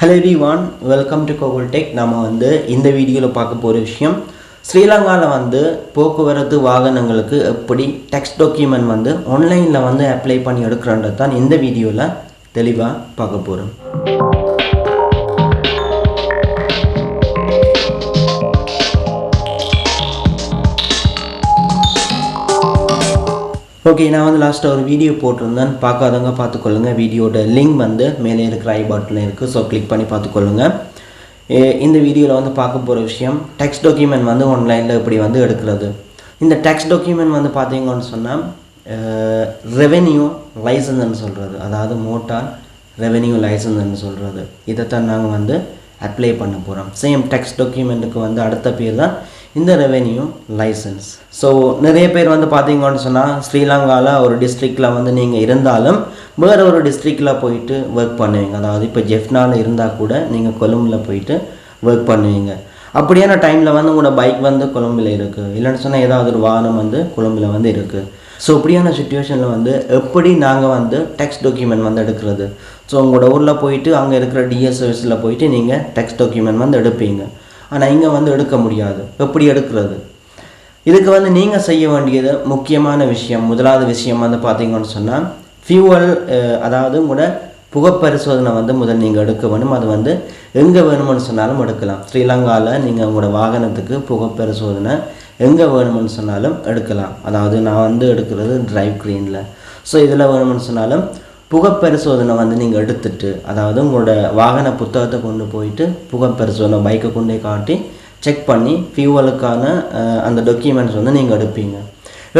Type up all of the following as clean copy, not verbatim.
Hello everyone, welcome to Google Tech. நாம இந்த வீடியோவில் பார்க்க போகிற விஷயம் ஸ்ரீலங்காவில் போக்குவரத்து வாகனங்களுக்கு எப்படி டெக்ஸ்ட் டாக்குமெண்ட் ஆன்லைனில் அப்ளை பண்ணி எடுக்கிறன்றது தான் இந்த வீடியோவில் தெளிவாக பார்க்க போகிறோம். ஓகே, நான் லாஸ்ட்டாக ஒரு வீடியோ போட்டிருந்தேன். பார்க்காதவங்க பார்த்துக்கொள்ளுங்க. வீடியோட லிங்க் மேலே இருக்கிற ஐ பட்டனில் இருக்குது. ஸோ கிளிக் பண்ணி பார்த்துக்கொள்ளுங்க. இந்த வீடியோவில் பார்க்க போகிற விஷயம் டெக்ஸ்ட் டாக்குமெண்ட் ஆன்லைனில் எப்படி எடுக்கிறது. இந்த டெக்ஸ்ட் டாக்குமெண்ட் பார்த்தீங்கன்னு சொன்னால் ரெவென்யூ லைசன்ஸ்ன்னு சொல்கிறது, அதாவது மோட்டார் ரெவென்யூ லைசன்ஸ்ன்னு சொல்கிறது. இதைத்தான் நாங்கள் அப்ளை பண்ண போகிறோம். சேம் டெக்ஸ்ட் டாக்குமெண்ட்டுக்கு அடுத்த பேர் தான் இந்த ரெவென்யூ லைசன்ஸ். ஸோ நிறைய பேர் பார்த்தீங்கன்னு சொன்னால் ஸ்ரீலங்காவில் ஒரு டிஸ்ட்ரிக்டில் நீங்கள் இருந்தாலும் வேறு ஒரு டிஸ்ட்ரிக்டில் போயிட்டு ஒர்க் பண்ணுவீங்க. அதாவது இப்போ ஜெஃப்னாவில் இருந்தால் கூட நீங்கள் கொழும்பில் போயிட்டு ஒர்க் பண்ணுவீங்க. அப்படியான டைமில் உங்களோட பைக் கொழும்பில் இருக்குது, இல்லைன்னு சொன்னால் ஏதாவது ஒரு வாகனம் கொழும்பில் இருக்குது. ஸோ இப்படியான சுச்சுவேஷனில் எப்படி நாங்கள் டெக்ஸ்ட் டாக்குமெண்ட் எடுக்கிறது. ஸோ உங்களோட ஊரில் போயிட்டு அங்கே இருக்கிற டிஎஸ் சர்வீஸில் போயிட்டு நீங்கள் டெக்ஸ்ட் டாக்குமெண்ட் எடுப்பீங்க. ஆனால் இங்கே எடுக்க முடியாது. எப்படி எடுக்கிறது? இதுக்கு நீங்கள் செய்ய வேண்டியது முக்கியமான விஷயம், முதலாவது விஷயம் பார்த்தீங்கன்னு சொன்னால் ஃபியூவல், அதாவது உங்களோட புகைப்பரிசோதனை முதல் நீங்கள் எடுக்க வேணும். அது எங்கே வேணுமென்னு சொன்னாலும் எடுக்கலாம். ஸ்ரீலங்காவில் நீங்கள் உங்களோட வாகனத்துக்கு புகைப்பரிசோதனை எங்கே வேணுமென்னு சொன்னாலும் எடுக்கலாம். அதாவது நான் எடுக்கிறது டிரைவ் க்ரீனில். ஸோ இதில் வேணுமென்னு சொன்னாலும் புகைப்பரிசோதனை நீங்கள் எடுத்துட்டு, அதாவது உங்களோட வாகன புத்தகத்தை கொண்டு போயிட்டு புகைப்பரிசோதனை பைக்கை கொண்டே காட்டி செக் பண்ணி ஃபியூவலுக்கான அந்த டாக்குமெண்ட்ஸ் நீங்கள் எடுப்பீங்க.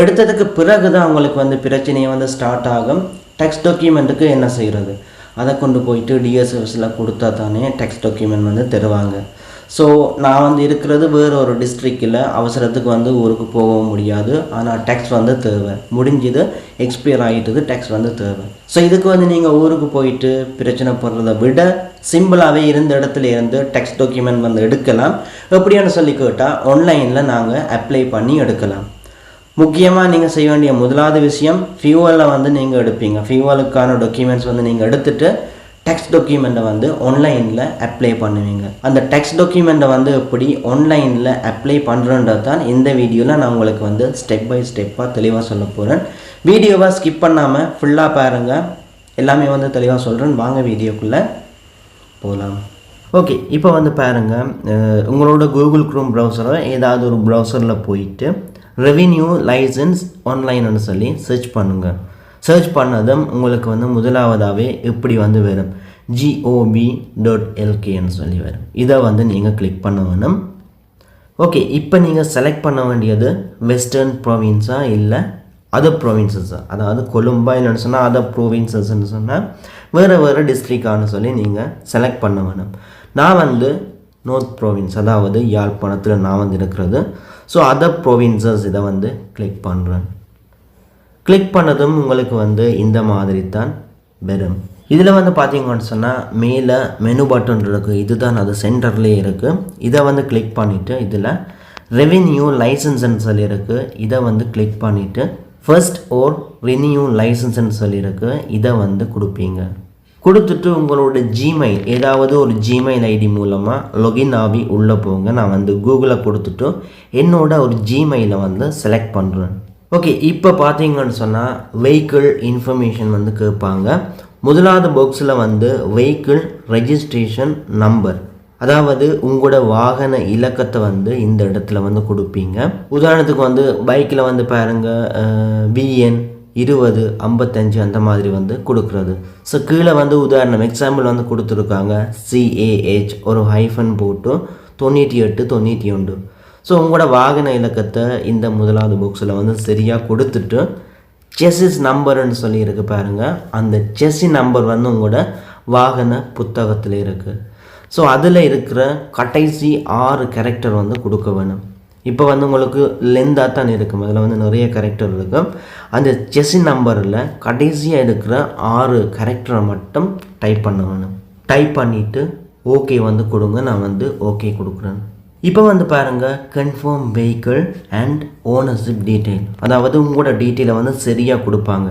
எடுத்ததுக்கு பிறகு தான் உங்களுக்கு பிரச்சனையை ஸ்டார்ட் ஆகும். டெக்ஸ்ட் டாக்குமெண்ட்டுக்கு என்ன செய்கிறது, அதை கொண்டு போயிட்டு டிஎஸ்எஃப்ஸில் கொடுத்தா தானே டெக்ஸ்ட் டாக்குமெண்ட் தருவாங்க. ஸோ நான் இருக்கிறது வேறு ஒரு டிஸ்ட்ரிக்டில், அவசரத்துக்கு ஊருக்கு போகவும் முடியாது. ஆனால் டெக்ஸ்ட் தேவை, முடிஞ்சது எக்ஸ்பயர் ஆகிட்டது, டெக்ஸ்ட் தேவை. ஸோ இதுக்கு நீங்கள் ஊருக்கு போயிட்டு பிரச்சனை போடுறதை விட சிம்பிளாகவே இருந்த இடத்துல இருந்து டெக்ஸ்ட் டாக்குமெண்ட் எடுக்கலாம். எப்படின்னு சொல்லி கேட்டால் ஆன்லைனில் நாங்கள் அப்ளை பண்ணி எடுக்கலாம். முக்கியமாக நீங்கள் செய்ய வேண்டிய முதலாவது விஷயம் ஃபியூவலில் நீங்கள் எடுப்பீங்க. ஃபியூவலுக்கான டாக்குமெண்ட்ஸ் நீங்கள் எடுத்துகிட்டு டெக்ஸ்ட் டாக்குமெண்ட்டை ஆன்லைனில் அப்ளை பண்ணுவீங்க. அந்த டெக்ஸ்ட் டாக்குமெண்ட்டை எப்படி ஆன்லைனில் அப்ளை பண்ணுறன்றது தான் இந்த வீடியோவில் நான் உங்களுக்கு ஸ்டெப் பை ஸ்டெப்பாக தெளிவாக சொல்ல போகிறேன். வீடியோவை ஸ்கிப் பண்ணாமல் ஃபுல்லாக பாருங்கள். எல்லாமே தெளிவாக சொல்கிறேன். வாங்க வீடியோக்குள்ளே போகலாம். ஓகே, இப்போ பாருங்கள், உங்களோட கூகுள் க்ரோம் ப்ரௌசரை ஏதாவது ஒரு ப்ரௌசரில் போயிட்டு ரெவென்யூ லைசன்ஸ் ஆன்லைன்னு சொல்லி சர்ச் பண்ணுங்கள். சர்ச் பண்ணதும் உங்களுக்கு முதலாவதாகவே எப்படி வரும், gov.lkன்னு சொல்லி வரும். இதை நீங்கள் கிளிக் பண்ண வேணும். ஓகே, இப்போ நீங்கள் செலக்ட் பண்ண வேண்டியது வெஸ்டர்ன் ப்ரொவின்ஸா இல்லை அதர் ப்ரொவின்சஸா. அதாவது கொழும்பா இல்லைன்னு சொன்னால் அதர் ப்ரொவின்சஸ்ன்னு சொன்னால் வேறு டிஸ்ட்ரிக்டானு சொல்லி நீங்கள் செலக்ட் பண்ண வேணும். நான் நார்த் ப்ரொவின்ஸ், அதாவது யாழ்ப்பாணத்தில் நான் இருக்கிறது. ஸோ அதர் ப்ரொவின்சஸ் இதை கிளிக் பண்ணுறேன். கிளிக் பண்ணதும் உங்களுக்கு இந்த மாதிரி தான் வரும். இதில் பார்த்தீங்கன்னு சொன்னால் மேலே மெனு பட்டன் இருக்குது. இதுதான் அது சென்டர்லேயே இருக்குது. இதை கிளிக் பண்ணிவிட்டு இதில் ரெவென்யூ லைசன்ஸ்ன்னு சொல்லியிருக்கு. இதை கிளிக் பண்ணிவிட்டு ஃபர்ஸ்ட் ஓர் ரெனியூ லைசன்ஸ்ன்னு சொல்லியிருக்கு. இதை கொடுப்பீங்க. கொடுத்துட்டு உங்களோட ஜிமெயில், ஏதாவது ஒரு ஜிமெயில் ஐடி மூலமாக லாகின் ஆகி உள்ளே போங்க. நான் கூகுளை கொடுத்துட்டு என்னோட ஒரு ஜிமெயிலை செலக்ட் பண்ணுறேன். ஓகே, இப்போ பார்த்தீங்கன்னு சொன்னால் வெஹிக்கிள் இன்ஃபர்மேஷன் கேட்பாங்க. முதலாவது பாக்ஸில் வெஹிக்கிள் ரெஜிஸ்ட்ரேஷன் நம்பர், அதாவது உங்களோட வாகன இலக்கத்தை இந்த இடத்துல கொடுப்பீங்க. உதாரணத்துக்கு பைக்கில் பாருங்கள் BN 2055 அந்த மாதிரி கொடுக்குறது. ஸோ கீழே உதாரணம் எக்ஸாம்பிள் கொடுத்துருக்காங்க CAH ஒரு ஹைஃபன் போட்டு 98 91. ஸோ உங்களோட வாகன இலக்கத்தை இந்த முதலாவது பாக்ஸில் சரியாக கொடுத்துட்டு செஸ்ஸிஸ் நம்பர்னு சொல்லியிருக்கு பாருங்கள். அந்த செஸ்ஸி நம்பர் உங்களோட வாகன புத்தகத்தில் இருக்குது. ஸோ அதில் இருக்கிற கடைசி 6 கேரக்டர் கொடுக்க வேணும். இப்போ உங்களுக்கு லென்த்தாக தான் இருக்கும், அதில் நிறைய கேரக்டர் இருக்கும். அந்த செஸ்ஸி நம்பரில் கடைசியாக இருக்கிற 6 கேரக்டரை மட்டும் டைப் பண்ண வேணும். டைப் பண்ணிவிட்டு ஓகே கொடுங்க. நான் ஓகே கொடுக்குறேன். இப்போ பாருங்கள், confirm vehicle and ownership detail, அதாவது உங்களோட டீட்டெயிலை சரியாக கொடுப்பாங்க.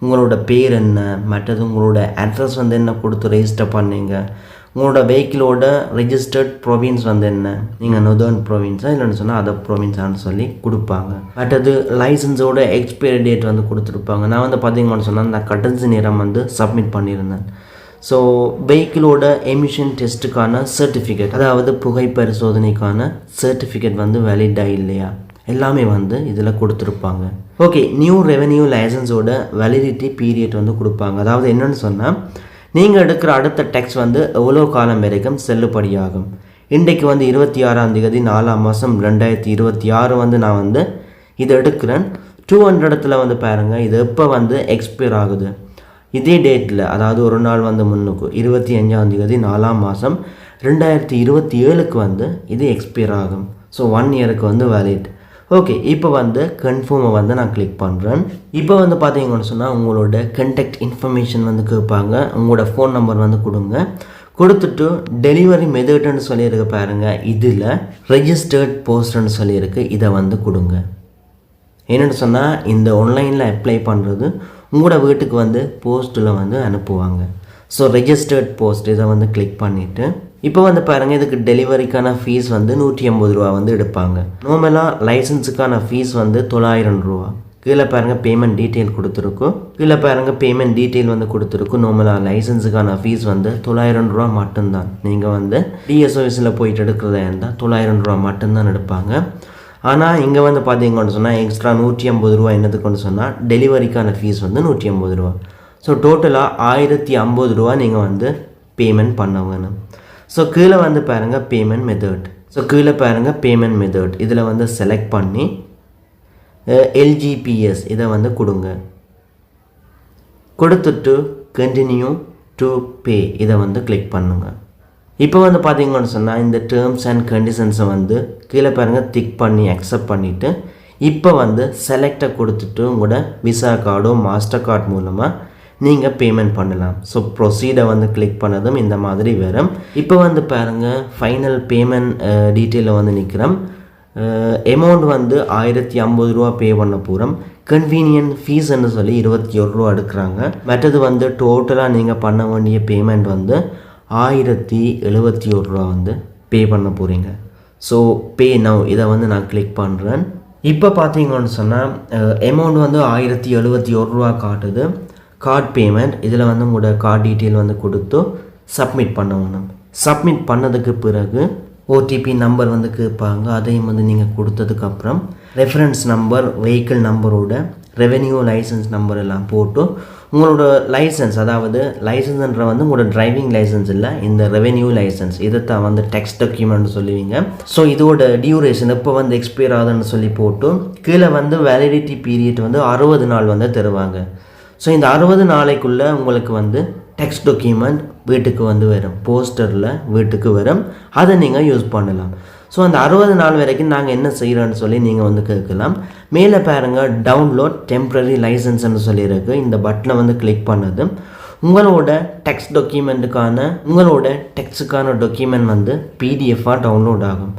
உங்களோட பேர் என்ன, மற்றது உங்களோட அட்ரஸ் என்ன கொடுத்து ரெஜிஸ்டர் பண்ணீங்க, உங்களோட வெஹிக்கிளோட ரெஜிஸ்டர்ட் ப்ரொவின்ஸ் வந்து என்ன, நீங்கள் நொதர்ன் ப்ரொவின்ஸா இல்லைன்னு சொன்னால் அதர் ப்ரொவின்ஸான்னு சொல்லி கொடுப்பாங்க. அடுத்தது லைசன்ஸோட எக்ஸ்பைரி டேட் வந்து கொடுத்துருப்பாங்க. நான் வந்து பார்த்தீங்கன்னு சொன்னால் நான் கடைசி நேரம் வந்து சப்மிட் பண்ணியிருந்தேன். ஸோ வெஹிக்கிளோட எமிஷன் டெஸ்ட்டுக்கான சர்டிஃபிகேட், அதாவது புகை பரிசோதனைக்கான சர்டிஃபிகேட் வந்து வேலிடாக இல்லையா, எல்லாமே வந்து இதில் கொடுத்துருப்பாங்க. ஓகே, நியூ ரெவென்யூ லைசன்ஸோட வேலிடிட்டி பீரியட் வந்து கொடுப்பாங்க. அதாவது என்னென்னு சொன்னால் நீங்கள் எடுக்கிற அடுத்த டேக்ஸ் வந்து எவ்வளோ காலம் வரைக்கும் செல்லுபடியாகும். இன்றைக்கு வந்து 26 4 மாதம் 2026 வந்து நான் வந்து இதை எடுக்கிறேன். 200 வந்து பாருங்கள் இது எப்போ வந்து எக்ஸ்பயர் ஆகுது. இதே டேட்டில், அதாவது ஒரு நாள் வந்து முன்னுக்கு 25 4 மாதம் 2027 வந்து இது எக்ஸ்பயர் ஆகும். ஸோ 1 இயருக்கு வந்து வேலிட். ஓகே, இப்போ வந்து கன்ஃபார்மை வந்து நான் கிளிக் பண்ணுறேன். இப்போ வந்து பார்த்தீங்கன்னு சொன்னால் உங்களோட கண்டெக்ட் இன்ஃபர்மேஷன் வந்து கேட்பாங்க. உங்களோட ஃபோன் நம்பர் வந்து கொடுங்க. கொடுத்துட்டு டெலிவரி மெத்தட்னு சொல்லியிருக்கு பாருங்கள், இதில் ரெஜிஸ்டர்ட் போஸ்ட்னு சொல்லியிருக்கு, இதை வந்து கொடுங்க. என்னென்னு சொன்னால் இந்த ஆன்லைனில் அப்ளை பண்ணுறது உங்களோட வீட்டுக்கு வந்து போஸ்ட்டில் வந்து அனுப்புவாங்க. ஸோ ரெஜிஸ்டர்ட் போஸ்ட் இதை வந்து கிளிக் பண்ணிவிட்டு இப்போ வந்து பாருங்கள் இதுக்கு டெலிவரிக்கான ஃபீஸ் வந்து 180 ரூபா வந்து எடுப்பாங்க. நார்மலாக லைசன்ஸுக்கான ஃபீஸ் வந்து 900 ரூபா. கீழே பாருங்கள் பேமெண்ட் டீட்டெயில் கொடுத்துருக்கும். கீழே பாருங்கள் பேமெண்ட் டீட்டெயில் வந்து கொடுத்துருக்கும். நார்மலாக லைசன்ஸுக்கான ஃபீஸ் வந்து 900 ரூபா மட்டும்தான். நீங்கள் வந்து டிஎஸ்ஓஎஸில் போயிட்டு எடுக்கிறதா இருந்தால் 900 ரூபா மட்டும்தான் எடுப்பாங்க. ஆனால் இங்கே வந்து பார்த்தீங்கன்னு சொன்னால் எக்ஸ்ட்ரா 150 ரூபா என்னதுக்குன்னு சொன்னால் டெலிவரிக்கான ஃபீஸ் வந்து 150 ரூபா. ஸோ டோட்டலாக 1050 ரூபா நீங்கள் வந்து பேமெண்ட் பண்ண வேணும். ஸோ கீழே வந்து பாருங்கள் பேமெண்ட் மெத்தட். ஸோ கீழே பாருங்கள் பேமெண்ட் மெத்தட் இதில் வந்து செலக்ட் பண்ணி LGPS இதை வந்து கொடுங்க. கொடுத்துட்டு கண்டினியூ டு பே இதை வந்து கிளிக் பண்ணுங்க. இப்போ வந்து பார்த்தீங்கன்னு சொன்னால் இந்த டேர்ம்ஸ் அண்ட் கண்டிஷன்ஸை வந்து கீழே பாருங்கள் டிக் பண்ணி அக்செப்ட் பண்ணிவிட்டு இப்போ வந்து செலக்டை கொடுத்துட்டு உங்களோட விசா கார்டோ மாஸ்டர் கார்டு மூலமாக நீங்கள் பேமெண்ட் பண்ணலாம். ஸோ ப்ரொசீடை வந்து கிளிக் பண்ணதும் இந்த மாதிரி வரும். இப்போ வந்து பாருங்கள் ஃபைனல் பேமெண்ட் டீட்டெயிலில் வந்து நிற்கிறோம். அமௌண்ட் வந்து 1050 ரூபா பே பண்ண போகிறோம். கன்வீனியன்ட் ஃபீஸ்ன்னு சொல்லி 21 ரூபா எடுக்கிறாங்க. மற்றது வந்து டோட்டலாக நீங்கள் பண்ண வேண்டிய பேமெண்ட் வந்து 1071 ரூபா வந்து பே பண்ண போகிறீங்க. ஸோ பே நவ் இதை வந்து நான் கிளிக் பண்ணுறேன். இப்போ பார்த்தீங்கன்னு சொன்னால் அமௌண்ட் வந்து 1071 ரூபா காட்டுது. கார்டு பேமெண்ட் இதில் வந்து உங்களோட கார்டு டீட்டெயில் வந்து கொடுத்து சப்மிட் பண்ணணும். சப்மிட் பண்ணதுக்கு பிறகு OTP நம்பர் வந்து கேட்பாங்க. அதையும் வந்து நீங்கள் கொடுத்ததுக்கப்புறம் ரெஃபரன்ஸ் நம்பர், வெஹிக்கிள் நம்பரோட ரெவென்யூ லைசன்ஸ் நம்பர் எல்லாம் போட்டு உங்களோட லைசன்ஸ், அதாவது லைசன்ஸ்ன்ற வந்து உங்களோட டிரைவிங் லைசன்ஸ் இல்லை, இந்த ரெவென்யூ லைசன்ஸ் இதைத்தான் வந்து டெக்ஸ்ட் டாக்குமெண்ட் சொல்லுவீங்க. ஸோ இதோட டியூரேஷன் எப்போ வந்து எக்ஸ்பயர் ஆகுதுன்னு சொல்லி போட்டு கீழே வந்து வேலிடிட்டி பீரியட் வந்து 60 நாள் வந்து தருவாங்க. ஸோ இந்த 60 நாளைக்குள்ளே உங்களுக்கு வந்து டெக்ஸ்ட் டாக்குமெண்ட் வீட்டுக்கு வந்து வரும், போஸ்டரில் வீட்டுக்கு வரும். அதை நீங்கள் யூஸ் பண்ணலாம். ஸோ அந்த 60 நாள் வரைக்கும் நாங்கள் என்ன செய்கிறோன்னு சொல்லி நீங்கள் வந்து கேட்கலாம். மேலே பாருங்கள் டவுன்லோட் டெம்ப்ரரி லைசன்ஸ்ன்னு சொல்லியிருக்கு. இந்த பட்டனை வந்து கிளிக் பண்ணது உங்களோட டெக்ஸ்ட் டாக்குமெண்ட்டுக்கான உங்களோட டெக்ஸ்ட்டுக்கான டாக்குமெண்ட் வந்து PDF-ஆக டவுன்லோட் ஆகும்.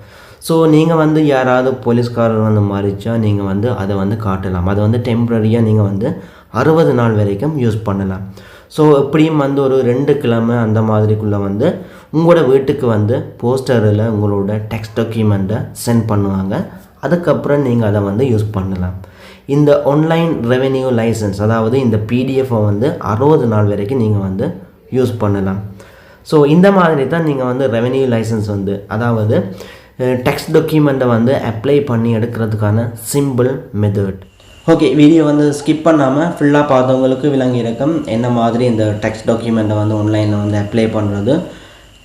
ஸோ நீங்கள் வந்து யாராவது போலீஸ்காரர் வந்து மாறிச்சா நீங்கள் வந்து அதை வந்து காட்டலாம். அதை வந்து டெம்ப்ரரியாக நீங்கள் வந்து 60 நாள் வரைக்கும் யூஸ் பண்ணலாம். ஸோ எப்படியும் வந்து ஒரு 2 கிழமை அந்த மாதிரிக்குள்ளே வந்து உங்களோட வீட்டுக்கு வந்து போஸ்டரில் உங்களோட டெக்ஸ்ட் டாக்குமெண்ட்டை சென்ட் பண்ணுவாங்க. அதுக்கப்புறம் நீங்கள் அதை வந்து யூஸ் பண்ணலாம். இந்த ஆன்லைன் ரெவென்யூ லைசன்ஸ், அதாவது இந்த PDF-ஐ வந்து 60 நாள் வரைக்கும் நீங்கள் வந்து யூஸ் பண்ணலாம். ஸோ இந்த மாதிரி தான் நீங்கள் வந்து ரெவென்யூ லைசன்ஸ் வந்து, அதாவது டெக்ஸ்ட் டாக்குமெண்ட்டை வந்து அப்ளை பண்ணி எடுக்கிறதுக்கான சிம்பிள் மெத்தட். ஓகே, வீடியோ வந்து ஸ்கிப் பண்ணாமல் ஃபுல்லாக பார்த்தவங்களுக்கு விளங்கியிருக்கும் என்ன மாதிரி இந்த டெக்ஸ்ட் டாக்குமெண்ட்டை வந்து ஆன்லைனில் வந்து அப்ளை பண்ணுறது,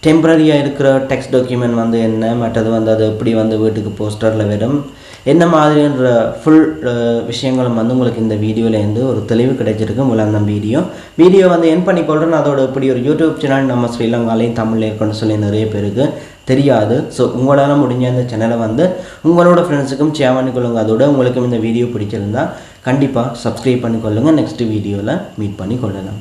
டெம்ப்ரரியாக இருக்கிற டெக்ஸ்ட் டாக்குமெண்ட் வந்து என்ன, மற்றது வந்து அது எப்படி வந்து வீட்டுக்கு போஸ்டரில் வரும், என்ன மாதிரின்ற ஃபுல் விஷயங்களும் வந்து உங்களுக்கு இந்த வீடியோவிலேருந்து ஒரு தெளிவு கிடைச்சிருக்கு. உங்களுக்கு அந்த வீடியோ வந்து என் பண்ணிக்கொள்கிறேன். அதோட இப்படி ஒரு யூடியூப் சேனல் நம்ம ஸ்ரீலங்காலையும் தமிழில் இருக்குன்னு சொல்லி நிறைய பேருக்கு தெரியாது. ஸோ உங்களால் முடிஞ்ச இந்த சேனலை வந்து உங்களோட ஃப்ரெண்ட்ஸுக்கும் ஷேர் பண்ணிக்கொள்ளுங்க. அதோட உங்களுக்கும் இந்த வீடியோ பிடிச்சிருந்தால் கண்டிப்பாக சப்ஸ்கிரைப் பண்ணிக்கொள்ளுங்கள். நெக்ஸ்ட் வீடியோவில் மீட் பண்ணி கொள்ளலாம்.